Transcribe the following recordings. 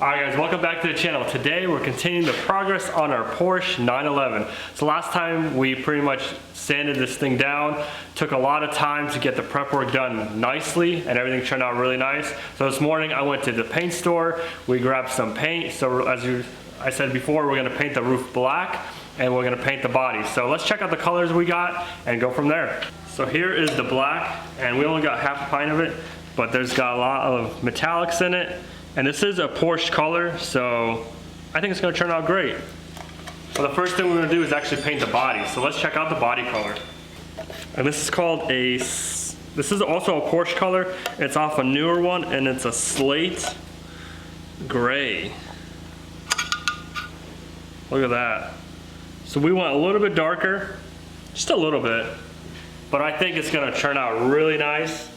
Alright guys, welcome back to the channel. Today we're continuing the progress on our Porsche 911. So last time we pretty much sanded this thing down, took a lot of time to get the prep work done nicely, and everything turned out really nice. So this morning I went to the paint store, we grabbed some paint. So as I said before, we're going to paint the roof black and we're going to paint the body. So let's check out the colors we got and go from there. So here is the black, and we only got half a pint of it, but there's got a lot of metallics in it. And this is a Porsche color, so I think it's gonna turn out great. So the first thing we're gonna do is actually paint the body. So let's check out the body color. And this is called this is also a Porsche color. It's off a newer one, and it's a slate gray. Look at that. So we want a little bit darker, just a little bit, but I think it's gonna turn out really nice.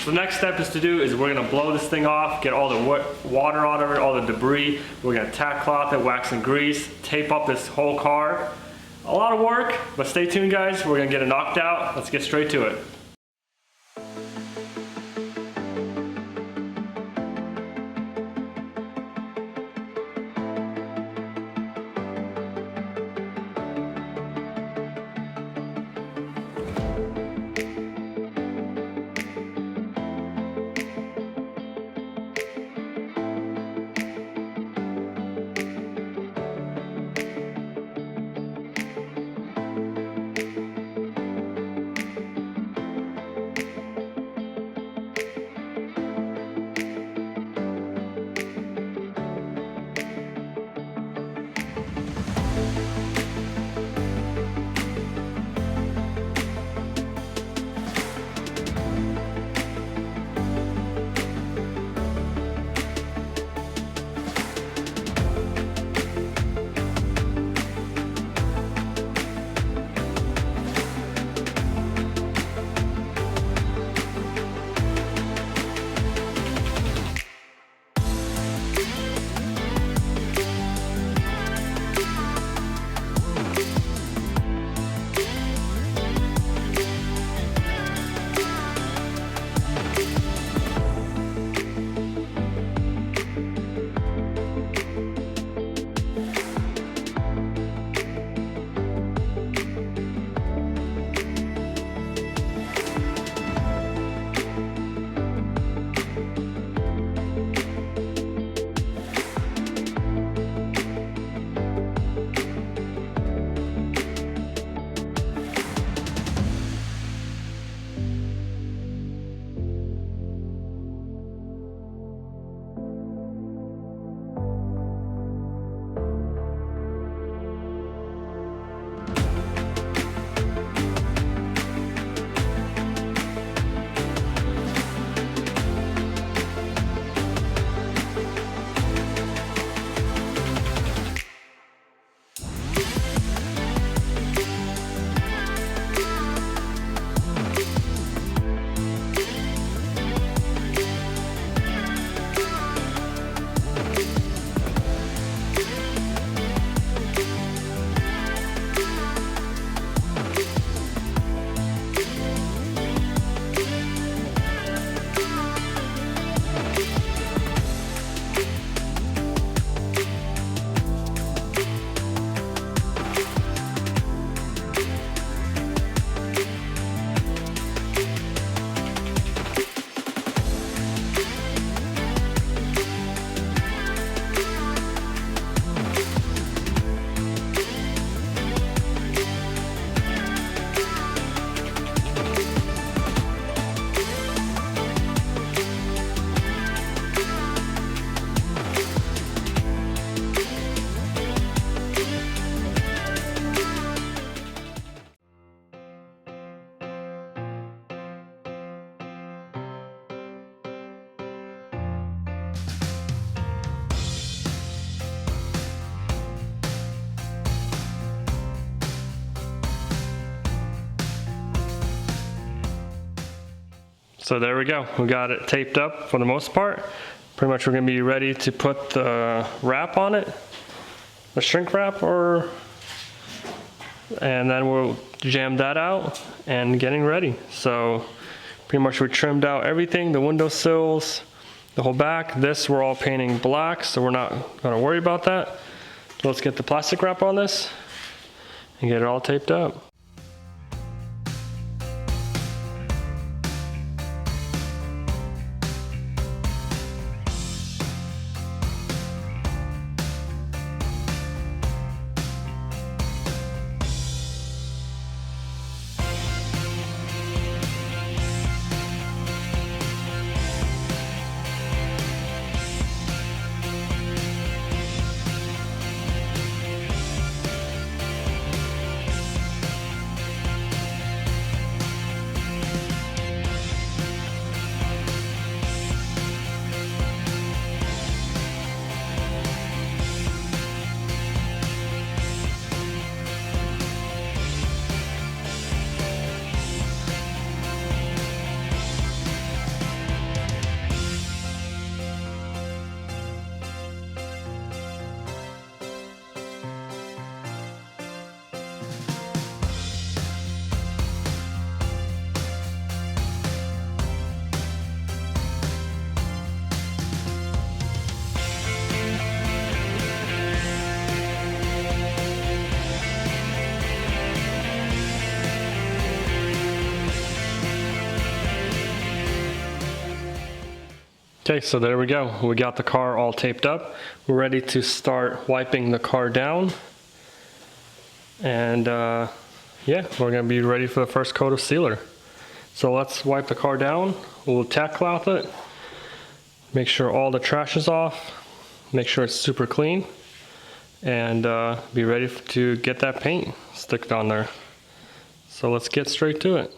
So the next step is we're gonna blow this thing off, get all the water out of it, all the debris. We're gonna tack cloth it, wax and grease, tape up this whole car. A lot of work, but stay tuned guys. We're gonna get it knocked out. Let's get straight to it. So there we go, we got it taped up for the most part. Pretty much we're gonna be ready to put the wrap on it, the shrink wrap, and then we'll jam that out and getting ready. So pretty much we trimmed out everything, the window sills, the whole back. This we're all painting black, so we're not gonna worry about that. Let's get the plastic wrap on this and get it all taped up. Okay, so there we go. We got the car all taped up. We're ready to start wiping the car down. And yeah, we're gonna be ready for the first coat of sealer. So let's wipe the car down. We'll tack cloth it. Make sure all the trash is off. Make sure it's super clean. And be ready to get that paint sticked on there. So let's get straight to it.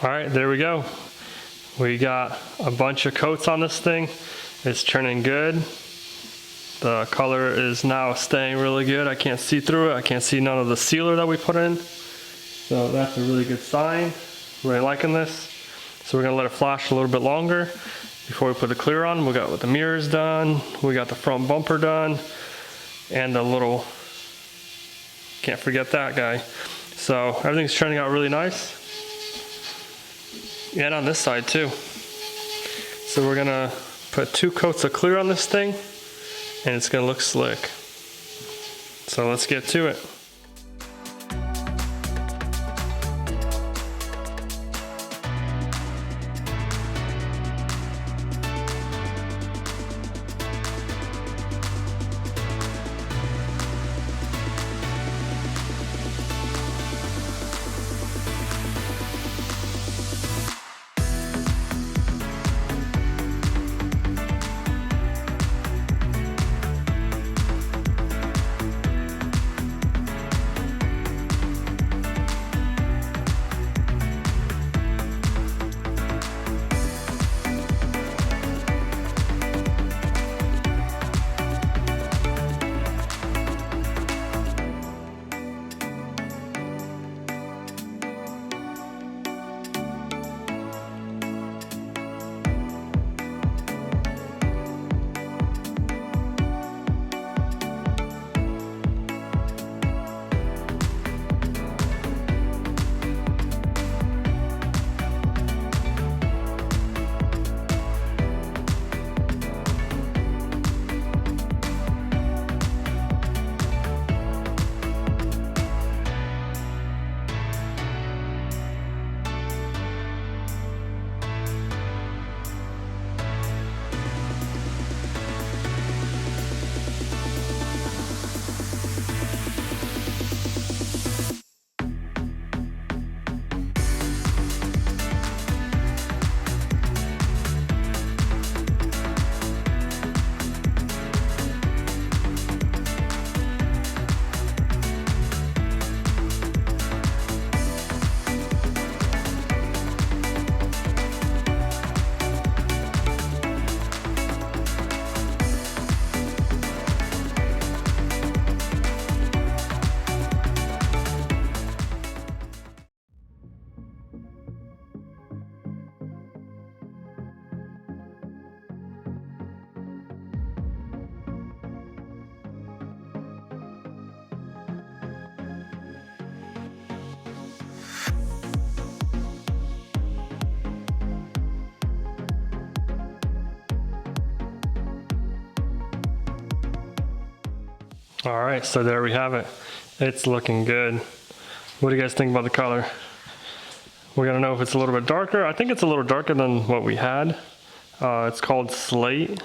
All right, there we go. We got a bunch of coats on this thing. It's turning good. The color is now staying really good. I can't see through it. I can't see none of the sealer that we put in. So that's a really good sign. Really liking this. So we're gonna let it flash a little bit longer before we put the clear on. We got the mirrors done. We got the front bumper done. And the little, can't forget that guy. So everything's turning out really nice. And on this side too. So we're gonna put 2 coats of clear on this thing and it's gonna look slick. So let's get to it. All right, so there we have it. It's looking good. What do you guys think about the color? We're gonna know if it's a little bit darker. I think it's a little darker than what we had. It's called Slate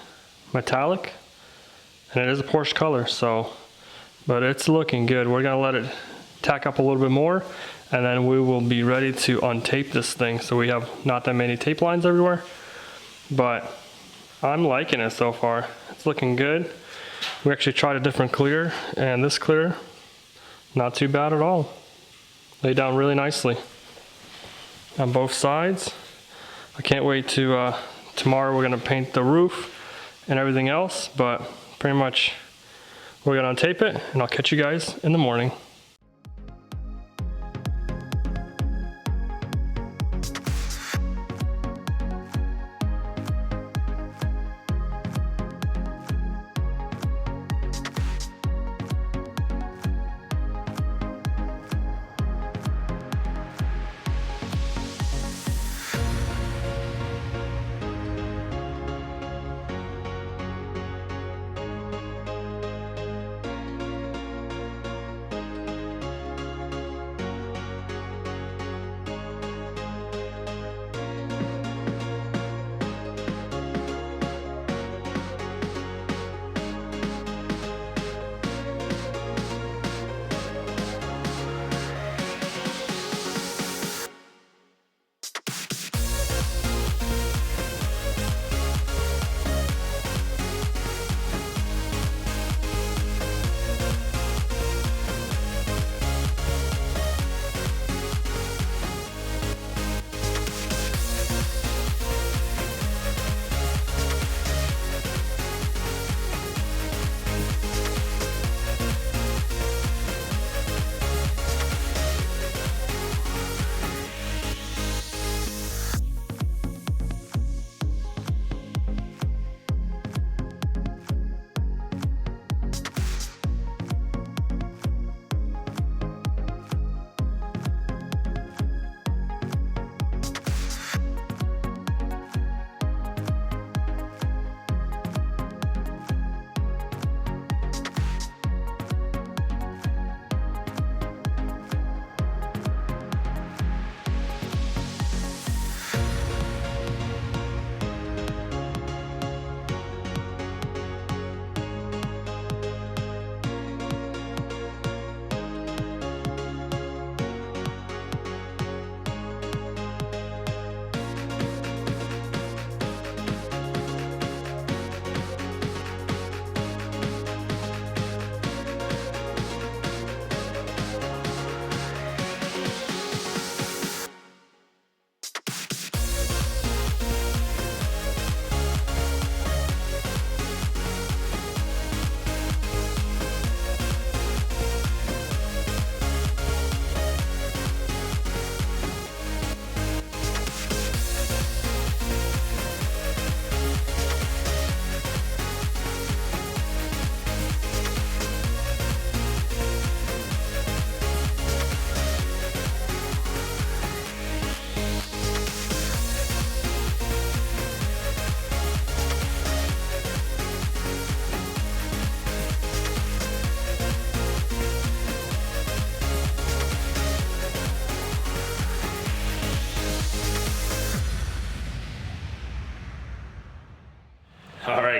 Metallic, and it is a Porsche color, so, but it's looking good. We're gonna let it tack up a little bit more, and then we will be ready to untape this thing. So we have not that many tape lines everywhere, but I'm liking it so far. It's looking good. We actually tried a different clear, and this clear, not too bad at all. Laid down really nicely on both sides. I can't wait to, tomorrow we're gonna paint the roof and everything else, but pretty much we're gonna untape it, and I'll catch you guys in the morning.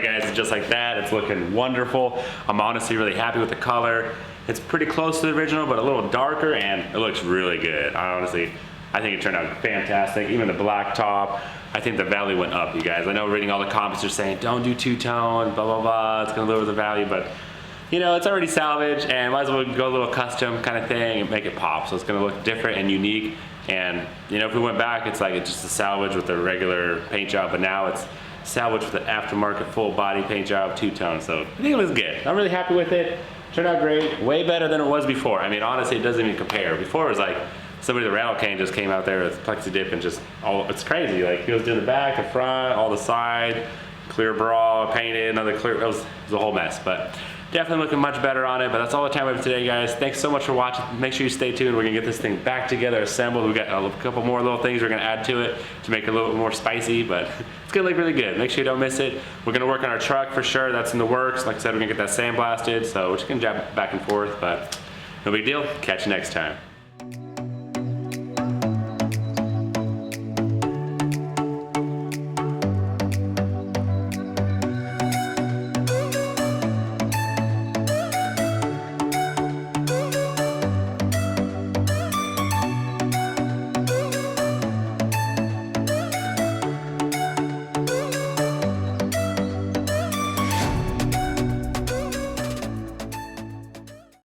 right guys, it's just like that. It's looking wonderful. I'm honestly really happy with the color. It's pretty close to the original, but a little darker, and it looks really good. I think it turned out fantastic. Even the black top, I think the value went up, you guys. I know reading all the comments are saying, don't do two-tone, blah, blah, blah, it's gonna lower the value, but you know, it's already salvaged, and might as well go a little custom kind of thing and make it pop. So it's gonna look different and unique. And you know, if we went back, it's like it's just a salvage with a regular paint job, but now it's salvage with an aftermarket full body paint job, two-tone. So I think it looks good. I'm really happy with it. Turned out great, way better than it was before. I mean, honestly, it doesn't even compare. Before it was like, somebody with a rattle cane just came out there with plexi dip and just, it's crazy. Like, he was doing the back, the front, all the side, clear bra, painted, another clear, it was a whole mess. But definitely looking much better on it. But that's all the time we have today, guys. Thanks so much for watching. Make sure you stay tuned. We're gonna get this thing back together, assembled. We've got a couple more little things we're gonna add to it to make it a little bit more spicy, but it's gonna look really good. Make sure you don't miss it. We're gonna work on our truck for sure. That's in the works. Like I said, we're gonna get that sandblasted, so we're just gonna jab back and forth, but no big deal. Catch you next time.